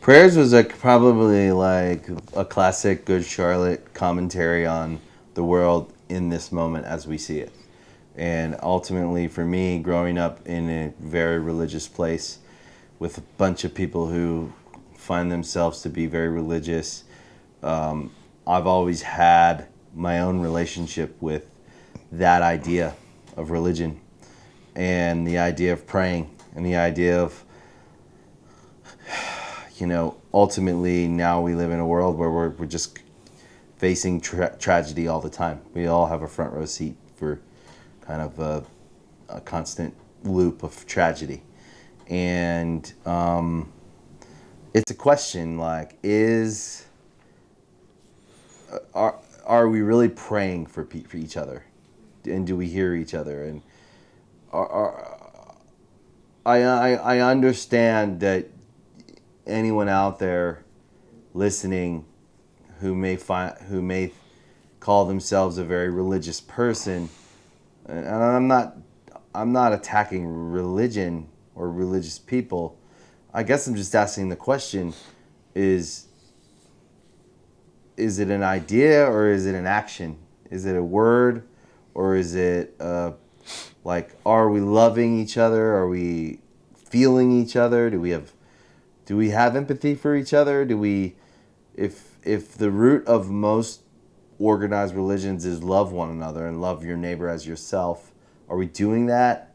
Prayers was like probably like a classic Good Charlotte commentary on the world in this moment as we see it. And ultimately, for me, growing up in a very religious place with a bunch of people who find themselves to be very religious, I've always had my own relationship with that idea of religion and the idea of praying and the idea of, ultimately now we live in a world where we're just facing tragedy all the time. We all have a front row seat for kind of a constant loop of tragedy. And it's a question like, are we really praying for each other? And do we hear each other? And I understand that anyone out there listening who may call themselves a very religious person, and I'm not attacking religion or religious people. I guess I'm just asking the question: is it an idea or is it an action? Is it a word or is it like, are we loving each other? Are we feeling each other? Do we have empathy for each other? If the root of most organized religions is love one another and love your neighbor as yourself, are we doing that?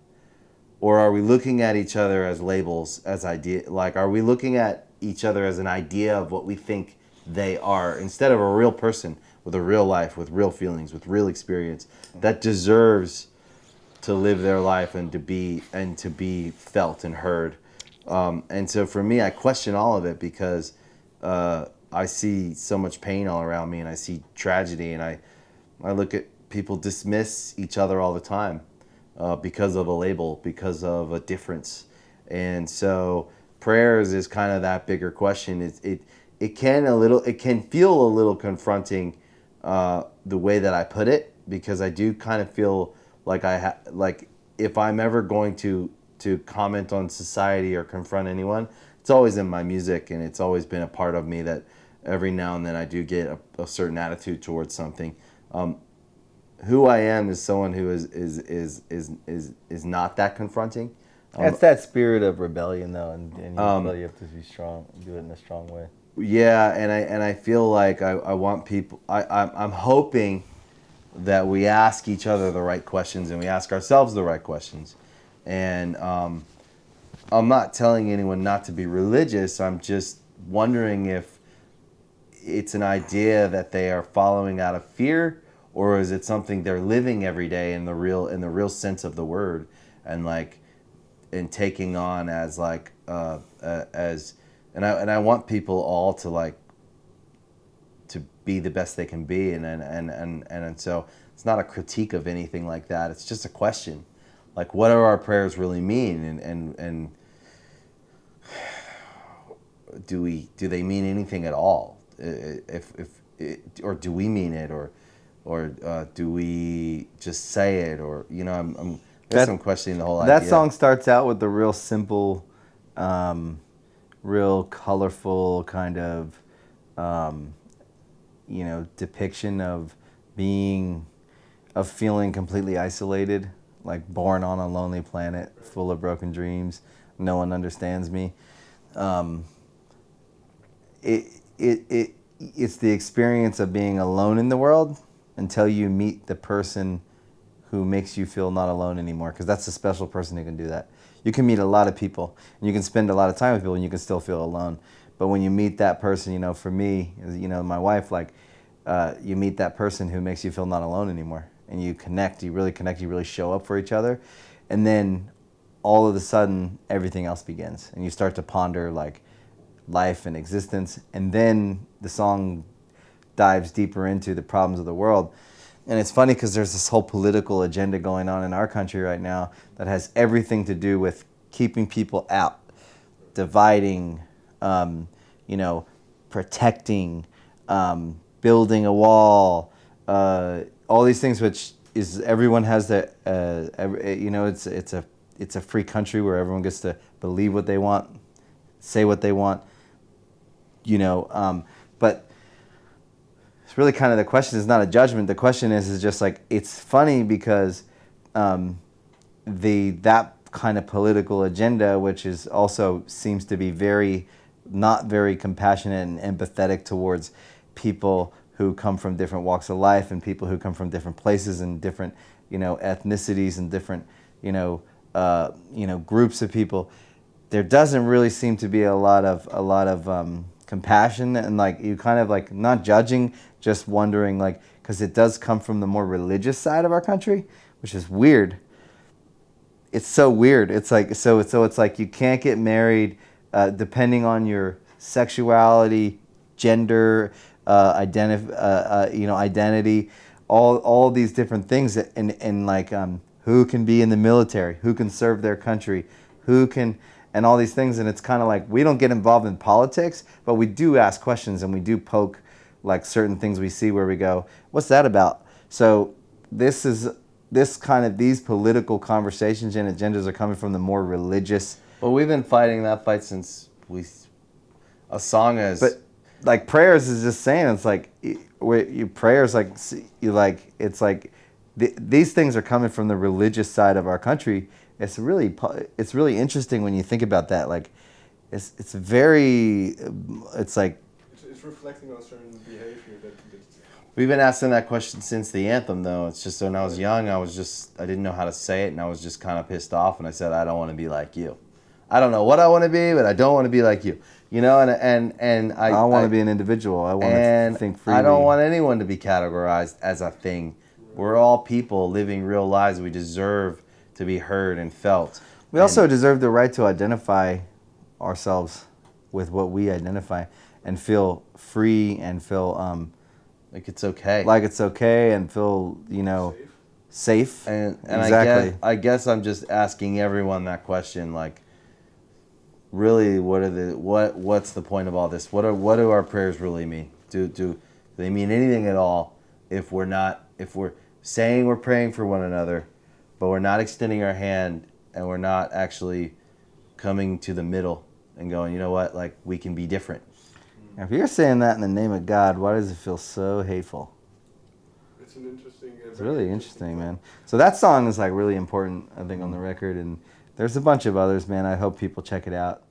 Or are we looking at each other as labels, as idea? Like, are we looking at each other as an idea of what we think they are, instead of a real person with a real life, with real feelings, with real experience that deserves to live their life and to be felt and heard? And so for me, I question all of it because I see so much pain all around me, and I see tragedy, and I look at people dismiss each other all the time because of a label, because of a difference. And so prayers is kind of that bigger question. It can feel a little confronting the way that I put it, because I do kind of feel like like if I'm ever going to comment on society or confront anyone, it's always in my music, and it's always been a part of me that every now and then I do get a certain attitude towards something. Who I am is someone who is not that confronting. That's that spirit of rebellion, though, and you have to be strong, do it in a strong way. Yeah, and I feel like I want people. I'm hoping that we ask each other the right questions and we ask ourselves the right questions. And I'm not telling anyone not to be religious. I'm just wondering if it's an idea that they are following out of fear, or is it something they're living every day in the real sense of the word, and like and taking on as like as and I want people all to like to be the best they can be, and so it's not a critique of anything like that. It's just a question, like, what do our prayers really mean, and do they mean anything at all? If or do we mean it, or do we just say it, or I guess I'm questioning the whole idea. That song starts out with the real simple, real colorful kind of, depiction of feeling completely isolated, like born on a lonely planet full of broken dreams. No one understands me. It's the experience of being alone in the world until you meet the person who makes you feel not alone anymore, because that's a special person who can do that. You can meet a lot of people, and you can spend a lot of time with people, and you can still feel alone. But when you meet that person, for me, my wife, like, you meet that person who makes you feel not alone anymore, and you connect, you really show up for each other, and then all of a sudden, everything else begins, and you start to ponder, like, life and existence, and then the song dives deeper into the problems of the world. And it's funny because there's this whole political agenda going on in our country right now that has everything to do with keeping people out, dividing, protecting, building a wall, all these things, which is everyone has the, it's a free country where everyone gets to believe what they want, say what they want. But it's really kind of the question is not a judgment. The question is just like it's funny because that kind of political agenda, which is also seems to be not very compassionate and empathetic towards people who come from different walks of life and people who come from different places and different ethnicities and different groups of people. There doesn't really seem to be a lot of compassion and like you kind of like not judging, just wondering like because it does come from the more religious side of our country, which is weird. It's so weird. It's like so it's like you can't get married depending on your sexuality, gender, identity, all these different things, and like who can be in the military, who can serve their country, who can, and all these things. And it's kind of like we don't get involved in politics, but we do ask questions and we do poke like certain things we see where we go, what's that about? So these political conversations and agendas are coming from the more religious. Well, we've been fighting that fight since a song is. But like prayers is just saying it's like prayers like you like it's like these things are coming from the religious side of our country. It's really interesting when you think about that. Like it's like it's reflecting on certain behavior that we've been asking that question since the anthem, though. It's just when I was young, I didn't know how to say it, and I was just kind of pissed off, and I said, I don't want to be like you. I don't know what I want to be, but I don't want to be like you. And I want to be an individual. I want to think freely. I don't want anyone to be categorized as a thing. We're all people living real lives. We deserve to be heard and felt. We also deserve the right to identify ourselves with what we identify and feel free and feel like it's okay. Like it's okay and feel, safe. And exactly. I guess I'm just asking everyone that question, like, really, what's the point of all this? What do our prayers really mean? Do they mean anything at all if we're saying we're praying for one another, but we're not extending our hand and we're not actually coming to the middle and going, you know what, like we can be different. If you're saying that in the name of God, why does it feel so hateful? It's an interesting. It's really interesting, man. So that song is like really important, I think, on the record, and there's a bunch of others, man. I hope people check it out.